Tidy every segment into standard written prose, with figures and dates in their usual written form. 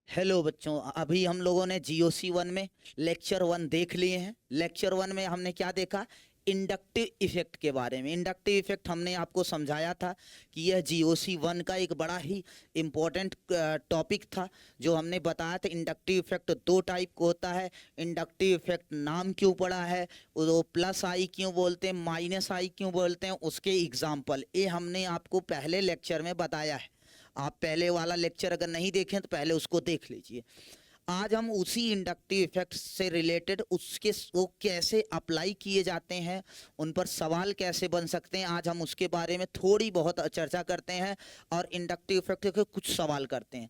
Hello बच्चों, अभी हम लोगों ने जीओसी वन में लेक्चर वन देख लिए हैं। लेक्चर वन में हमने क्या देखा? इंडक्टिव इफेक्ट के बारे में। इंडक्टिव इफेक्ट हमने आपको समझाया था कि यह जीओसी वन का एक बड़ा ही इम्पोर्टेंट टॉपिक था। जो हमने बताया था इंडक्टिव इफेक्ट दो टाइप का होता है। इंडक्टिव इफेक्ट नाम क्यों पड़ा है, वो प्लस आई क्यों बोलते हैं, माइनस आई क्यों बोलते हैं, उसके एग्जाम्पल ये हमने आपको पहले लेक्चर में बताया है। आप पहले वाला लेक्चर अगर नहीं देखें तो पहले उसको देख लीजिए। आज हम उसी इंडक्टिव इफेक्ट से रिलेटेड उसके वो कैसे अप्लाई किए जाते हैं, उन पर सवाल कैसे बन सकते हैं, आज हम उसके बारे में थोड़ी बहुत चर्चा करते हैं और इंडक्टिव इफेक्ट के कुछ सवाल करते हैं।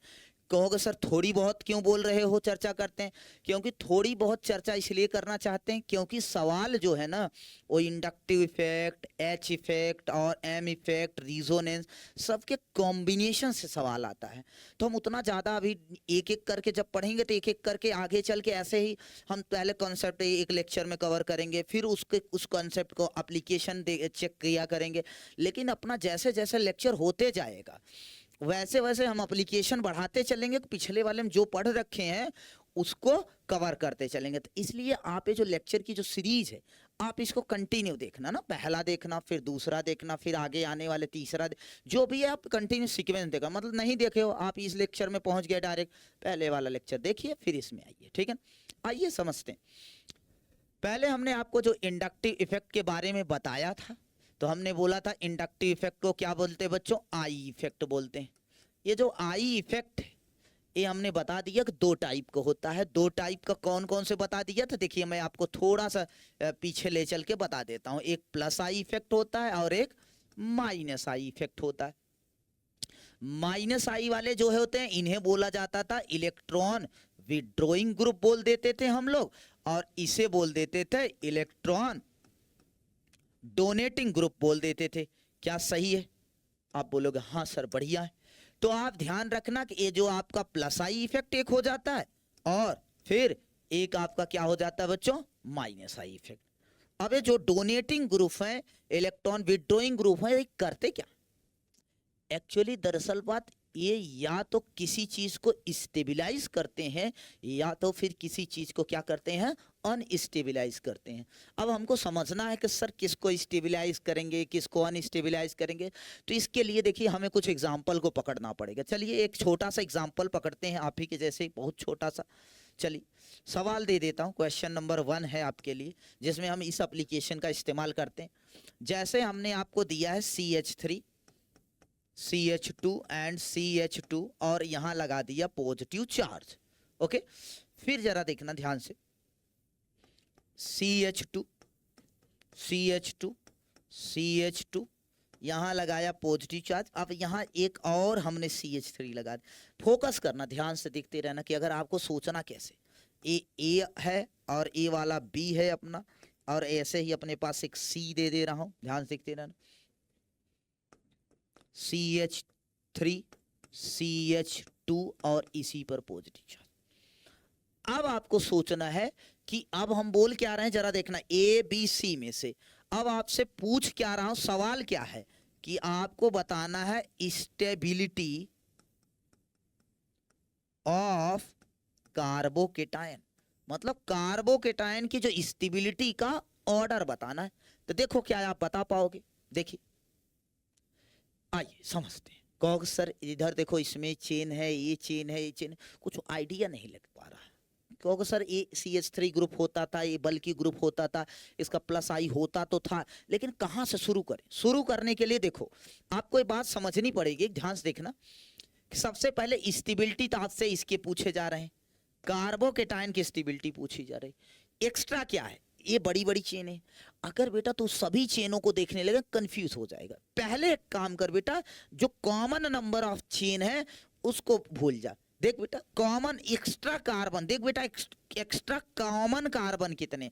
कहोगे सर थोड़ी बहुत क्यों बोल रहे हो, चर्चा करते हैं? क्योंकि थोड़ी बहुत चर्चा इसलिए करना चाहते हैं क्योंकि सवाल जो है ना वो इंडक्टिव इफेक्ट, एच इफेक्ट और एम इफेक्ट, रिजोनेंस सबके कॉम्बिनेशन से सवाल आता है। तो हम उतना ज़्यादा अभी एक एक करके जब पढ़ेंगे तो एक एक करके आगे चल के ऐसे ही हम पहले कॉन्सेप्ट एक लेक्चर में कवर करेंगे, फिर उस कॉन्सेप्ट को एप्लीकेशन चेक किया करेंगे। लेकिन अपना जैसे जैसे लेक्चर होते जाएगा वैसे वैसे हम एप्लीकेशन बढ़ाते चलेंगे, पिछले वाले में जो पढ़ रखे हैं उसको कवर करते चलेंगे। तो इसलिए आप ये जो लेक्चर की जो सीरीज है आप इसको कंटिन्यू देखना ना, पहला देखना फिर दूसरा देखना फिर आगे आने वाले तीसरा जो भी है आप कंटिन्यू सीक्वेंस देखा। मतलब नहीं देखे हो आप इस लेक्चर में पहुंच गए डायरेक्ट, पहले वाला लेक्चर देखिए फिर इसमें आइए, ठीक है। आइए समझते हैं। पहले हमने आपको जो इंडक्टिव इफेक्ट के बारे में बताया था तो हमने बोला था इंडक्टिव इफेक्ट को क्या बोलते हैं बच्चों? आई इफेक्ट बोलते हैं। ये जो आई इफेक्ट है ये हमने बता दिया कि दो टाइप का होता है। दो टाइप का कौन कौन से बता दिया था? देखिए मैं आपको थोड़ा सा पीछे ले चल के बता देता हूँ। एक प्लस आई इफेक्ट होता है और एक माइनस आई इफेक्ट होता है। माइनस आई वाले जो होते हैं इन्हें बोला जाता था इलेक्ट्रॉन विड्रॉइंग ग्रुप बोल देते थे हम लोग, और इसे बोल देते थे इलेक्ट्रॉन डोनेटिंग ग्रुप बोल देते थे। क्या सही है? आप बोलोगे हाँ सर बढ़िया है। तो आप ध्यान रखना कि ये जो आपका प्लस आई इफेक्ट एक हो जाता है और फिर एक आपका क्या हो जाता है बच्चों? Minus I effect. अब ये जो डोनेटिंग ग्रुप है, इलेक्ट्रॉन विड्रॉइंग ग्रुप है, ये करते क्या? एक्चुअली दरअसल बात ये या तो किसी चीज को स्टेबिलाईज करते हैं या तो फिर किसी चीज को क्या करते हैं? अनस्टेबिलाईज करते हैं। अब हमको समझना है कि सर किसको स्टेबिलाईज करेंगे किसको अनस्टेबिलाईज करेंगे। तो इसके लिए देखिए हमें कुछ एग्जाम्पल को पकड़ना पड़ेगा। चलिए एक छोटा सा एग्जाम्पल पकड़ते हैं, आप ही के जैसे ही, बहुत छोटा सा। चलिए सवाल दे देता हूँ, क्वेश्चन नंबर 1 है आपके लिए जिसमें हम इस एप्लीकेशन का इस्तेमाल करते हैं। जैसे हमने आपको दिया है CH3 CH2 एंड CH2 और यहां लगा दिया पॉजिटिव चार्ज। ओके, फिर जरा देखना ध्यान से, CH2 CH2 CH2 यहां लगाया पॉजिटिव चार्ज। अब यहां एक और हमने CH3 लगा दिया। फोकस करना, ध्यान से देखते रहना कि अगर आपको सोचना कैसे, ए है और ए वाला बी है अपना, और ऐसे ही अपने पास एक सी दे रहा हूं, ध्यान से देखते रहना। CH3 CH2 और इसी पर पॉजिटिव चार्ज। अब आपको सोचना है कि अब हम बोल क्या रहे हैं, जरा देखना ए बी सी में से। अब आपसे पूछ क्या रहा हूं, सवाल क्या है कि आपको बताना है स्टेबिलिटी ऑफ कार्बोकेटायन, मतलब कार्बोकेटायन की जो स्टेबिलिटी का ऑर्डर बताना है। तो देखो क्या आप बता पाओगे? देखिए आइए समझते हैं। कहोगे सर इधर देखो इसमें चेन है, ये चेन है, ये चेन है, कुछ आइडिया नहीं लग पा रहा है। कहोगे सर ये CH3 ग्रुप होता था, ये बल्कि ग्रुप होता था, इसका प्लस आई होता तो था, लेकिन कहाँ से शुरू करें? शुरू करने के लिए देखो आपको ये बात समझनी पड़ेगी, ध्यान से देखना। सबसे पहले स्टेबिलिटी तो आपसे इसके पूछे जा रहे हैं, कार्बोकेटायन की स्टेबिलिटी पूछी जा रही। एक्स्ट्रा क्या है? ये बड़ी बड़ी चेन है। अगर बेटा तू सभी चेनों को देखने लगे कंफ्यूज हो जाएगा। पहले एक काम कर बेटा, जो कॉमन नंबर ऑफ चेन है उसको भूल जा। देख बेटा कॉमन एक्स्ट्रा कार्बन, देख बेटा एक्स्ट्रा कॉमन कार्बन कितने?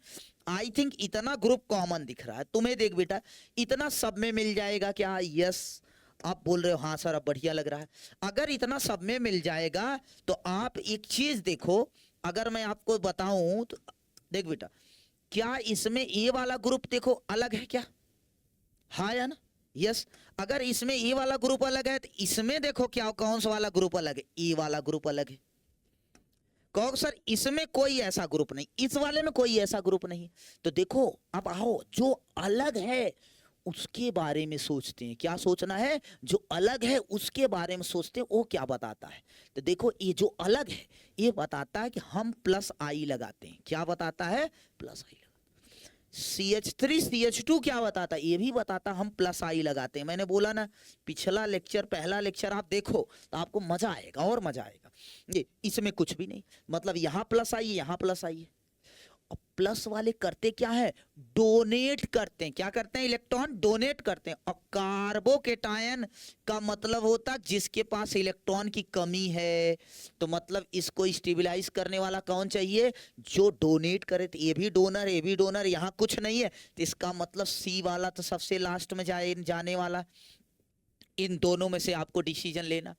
आई थिंक इतना ग्रुप कॉमन दिख रहा है तुम्हें। देख बेटा इतना सब में मिल जाएगा क्या? यस, आप बोल रहे हो हाँ सर अब बढ़िया लग रहा है। अगर इतना सब में मिल जाएगा तो आप एक चीज देखो, अगर मैं आपको बताऊं तो देख बेटा क्या इसमें ए वाला ग्रुप देखो अलग है क्या? हाँ या ना? यस। अगर इसमें ए वाला ग्रुप अलग है तो इसमें देखो क्या कौन सा वाला ग्रुप अलग है? ए वाला ग्रुप अलग है। कहो सर इसमें कोई ऐसा ग्रुप नहीं, इस वाले में कोई ऐसा ग्रुप नहीं। तो देखो अब आओ, जो अलग है उसके बारे में सोचते हैं। क्या सोचना है? जो अलग है उसके बारे में सोचते हैं। वो क्या बताता है? तो देखो ये जो अलग है ये बताता है कि हम प्लस आई लगाते हैं। क्या बताता है? प्लस आई। CH3 CH2 क्या बताता है? ये भी बताता हम प्लस आई लगाते हैं। मैंने बोला ना पिछला लेक्चर, पहला लेक्चर आप देखो तो आपको मजा आएगा और मजा आएगा। ये इसमें कुछ भी नहीं, मतलब यहाँ प्लस आई यहाँ प्लस आई है। अब प्लस वाले करते क्या है? डोनेट करते हैं। क्या करते हैं? इलेक्ट्रॉन डोनेट करते हैं। और कार्बोकेटायन का मतलब होता है जिसके पास इलेक्ट्रॉन की कमी है। तो मतलब इसको स्टेबलाइज करने वाला कौन चाहिए? जो डोनेट करे। तो ये भी डोनर, ये भी डोनर, यहाँ कुछ नहीं है तो इसका मतलब सी वाला तो सबसे लास्ट में जाने वाला। इन दोनों में से आपको डिसीजन लेना।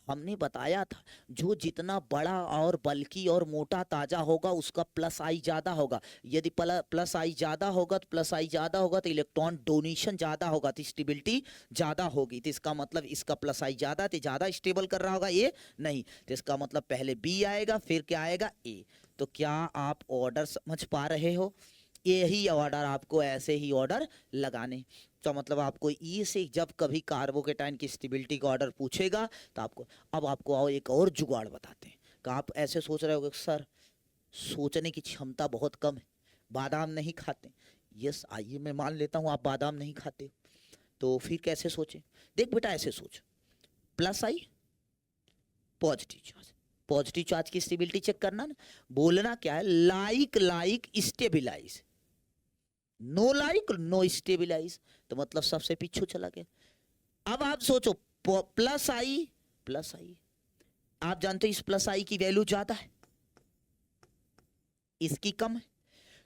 हमने बताया था जो जितना बड़ा और बल्कि और मोटा ताजा होगा उसका प्लस आई ज्यादा होगा। यदि प्लस आई ज्यादा होगा तो प्लस आई ज्यादा होगा तो इलेक्ट्रॉन डोनेशन ज्यादा होगा तो स्टेबिलिटी ज्यादा होगी। तो इसका मतलब इसका प्लस आई ज्यादा तो ज्यादा स्टेबल कर रहा होगा, ये नहीं। तो इसका मतलब पहले बी आएगा फिर क्या आएगा? ए। तो क्या आप ऑर्डर समझ पा रहे हो? यही ऑर्डर आपको ऐसे ही ऑर्डर लगाने। तो मतलब आपको ई से जब कभी कार्बोकेटाइन की स्टेबिलिटी का ऑर्डर पूछेगा तो आपको, अब आपको आओ एक और जुगाड़ बताते हैं। कि आप ऐसे सोच रहे होगे सर सोचने की क्षमता बहुत कम है, बादाम नहीं खाते। यस आइए मैं मान लेता हूँ आप बादाम नहीं खाते, तो फिर कैसे सोचें? देख बेटा ऐसे सोच, plus I positive charge, positive charge की स्टेबिलिटी चेक करना ना। बोलना क्या है? Like like stabilise, no like no stabilise. तो मतलब सबसे पीछे चला गया। अब आप सोचो प्लस आई प्लस आई, आप जानते हो इस प्लस आई की वैल्यू ज्यादा है, इसकी कम है।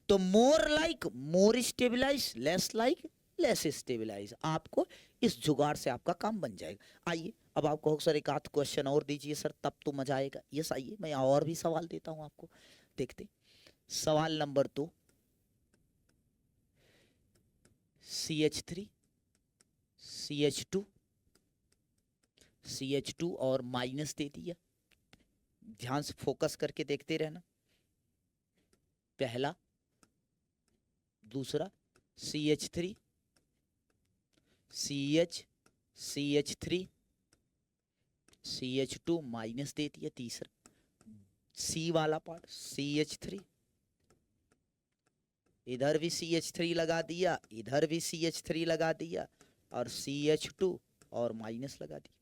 तो more like more stabilise, less like less stabilise. आपको इस जुगाड़ से आपका काम बन जाएगा। आइए अब आप कहो सर एक आध क्वेश्चन और दीजिए सर तब तो मजा आएगा। यस आइए मैं और भी सवाल देता हूं आपको। देखते सवाल नंबर 2, CH3 CH2 CH2 और माइनस दे दिया। ध्यान से फोकस करके देखते रहना। पहला दूसरा CH3 CH3 CH2 माइनस दे दिया। तीसरा C वाला पार्ट CH3, इधर भी CH3 लगा दिया, इधर भी CH3 लगा दिया और CH2 और माइनस लगा दिया।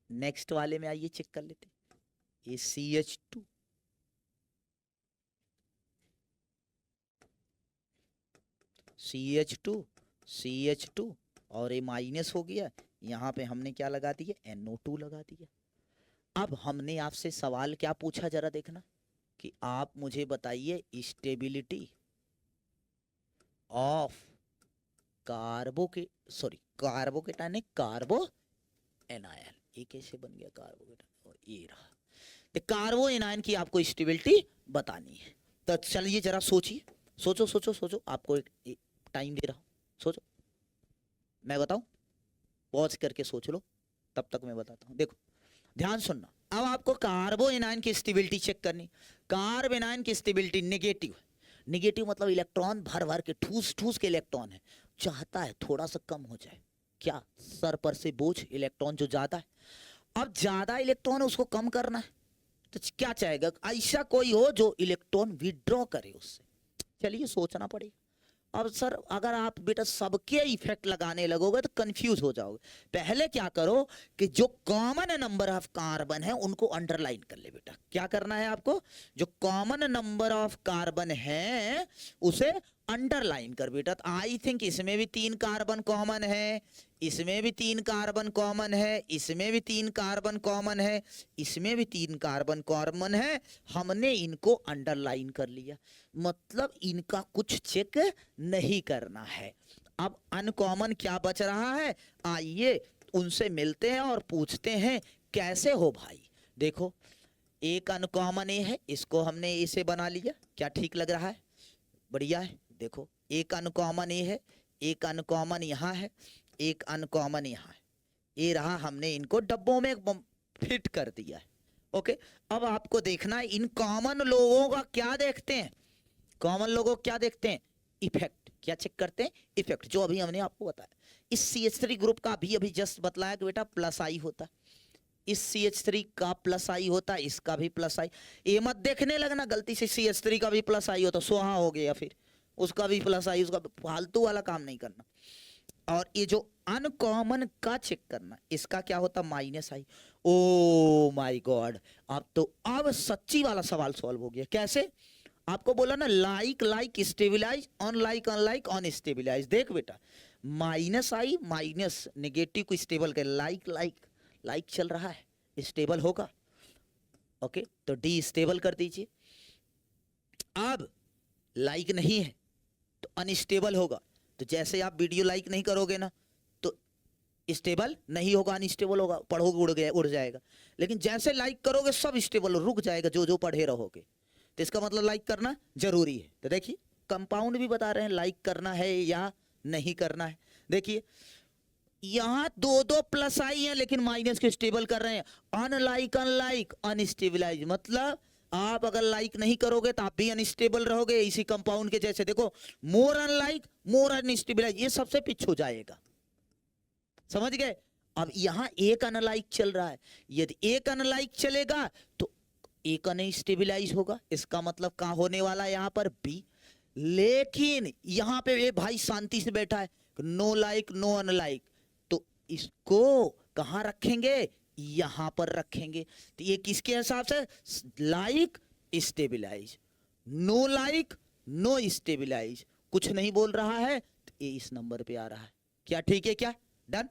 नेक्स्ट वाले में आइए चेक कर लेते। ये CH2 CH2 CH2 और ये माइनस हो गया। यहाँ पे हमने क्या लगा दिया? NO2 लगा दिया। अब हमने आपसे सवाल क्या पूछा जरा देखना कि आप मुझे बताइए स्टेबिलिटी ऑफ कार्बोकेटाइन कार्बो एनायन। ये कैसे बन गया कार्बोकेटाइन? ये रहा। तो कार्बो एनायन की आपको स्टेबिलिटी बतानी है। तो चलिए जरा सोचिए, सोचो सोचो सोचो, आपको एक टाइम दे रहा हूं, सोचो। मैं बताऊं? पॉज करके सोच लो, तब तक मैं बताता हूं। देखो ध्यान सुनना। अब आपको कार्बो एनायन की स्टेबिलिटी चेक करनी। कार्बो एनायन की स्टेबिलिटी नेगेटिव है। नेगेटिव मतलब इलेक्ट्रॉन भर भर के ठूस ठूस के इलेक्ट्रॉन है, चाहता है थोड़ा सा कम हो जाए। क्या? सर पर से बोझ इलेक्ट्रॉन जो ज्यादा है। अब ज्यादा इलेक्ट्रॉन उसको कम करना है तो क्या चाहेगा? ऐसा कोई हो जो इलेक्ट्रॉन विड्रॉ करे उससे। चलिए सोचना पड़ेगा। अब सर अगर आप बेटा सबके इफेक्ट लगाने लगोगे तो कंफ्यूज हो जाओगे। पहले क्या करो कि जो कॉमन नंबर ऑफ कार्बन है उनको अंडरलाइन कर ले बेटा। क्या करना है आपको? जो कॉमन नंबर ऑफ कार्बन है उसे अंडरलाइन कर बेटा। तो आई थिंक इसमें भी 3 कार्बन कॉमन है, इसमें भी 3 कार्बन कॉमन है, इसमें भी 3 कार्बन कॉमन है, इसमें भी 3 कार्बन कॉमन है। हमने इनको अंडरलाइन कर लिया, मतलब इनका कुछ चेक नहीं करना है। अब अनकॉमन क्या बच रहा है? आइए उनसे मिलते हैं और पूछते हैं कैसे हो भाई। देखो एक अनकॉमन ए है, इसको हमने ए से बना लिया। क्या ठीक लग रहा है? बढ़िया है। देखो एक अनकॉमन ए है, एक अनकॉमन यहाँ है, एक अनकॉमन यहाँ है। ये रहा, हमने इनको डब्बों में फिट कर दिया है। ओके, अब आपको देखना है इन कॉमन लोगों का क्या देखते हैं, कॉमन लोगों क्या देखते हैं, इफेक्ट। क्या चेक करते हैं, इफेक्ट, जो अभी हमने आपको बताया। इस CH3 ग्रुप का अभी जस्ट बतलाया कि बेटा प्लस आई होता, इस CH3 का प्लस आई होता, इसका भी प्लस आई। ये मत देखने लगना गलती से CH3 का भी प्लस आई होता स्वाहा हो गया, फिर उसका भी प्लस आई, उसका फालतू वाला काम नहीं करना। और ये जो अनकॉमन का चेक करना, इसका क्या होता, minus I. Oh my God, अब सच्ची वाला सवाल सॉल्व हो गया। कैसे, आपको बोला ना like like stabilise, unlike unlike unstabilise. देख बेटा, माइनस आई माइनस नेगेटिव को स्टेबल कर, लाइक लाइक लाइक चल रहा है, स्टेबल होगा। ओके, तो डी स्टेबल कर दीजिए। अब लाइक नहीं है तो अनस्टेबल होगा, तो जैसे आप वीडियो लाइक नहीं करोगे ना तो स्टेबल नहीं होगा, अनस्टेबल होगा, पढ़ोगे उड़ जाएगा। लेकिन जैसे लाइक करोगे सब स्टेबल, रुक जाएगा जो जो पढ़े रहोगे। तो इसका मतलब लाइक करना जरूरी है। तो देखिए कंपाउंड भी बता रहे हैं लाइक करना है या नहीं करना है। देखिए यहां दो दो प्लस आई है लेकिन माइनस को स्टेबल कर रहे हैं, अनलाइक अनलाइक अनस्टेबलाइज। मतलब आप अगर लाइक नहीं करोगे तो आप भी अनस्टेबल रहोगे, इसी कंपाउंड के जैसे। देखो मोर अनलाइक मोर अनस्टेबलाइज, ये सबसे पीछे हो जाएगा, समझ गए। अब यहां एक अनलाइक चल रहा है, यदि एक अनलाइक चलेगा तो एक अनस्टेबलाइज होगा, इसका मतलब कहां होने वाला है, यहां पर बी। लेकिन यहां पे ये भाई शांति से बैठा है, नो लाइक नो अनलाइक, तो इसको कहां रखेंगे, यहां पर रखेंगे। तो ये किसके हिसाब से, like stabilise, no like no stabilise. कुछ नहीं बोल रहा है तो ये इस नंबर पे आ रहा है। क्या ठीक है, क्या डन।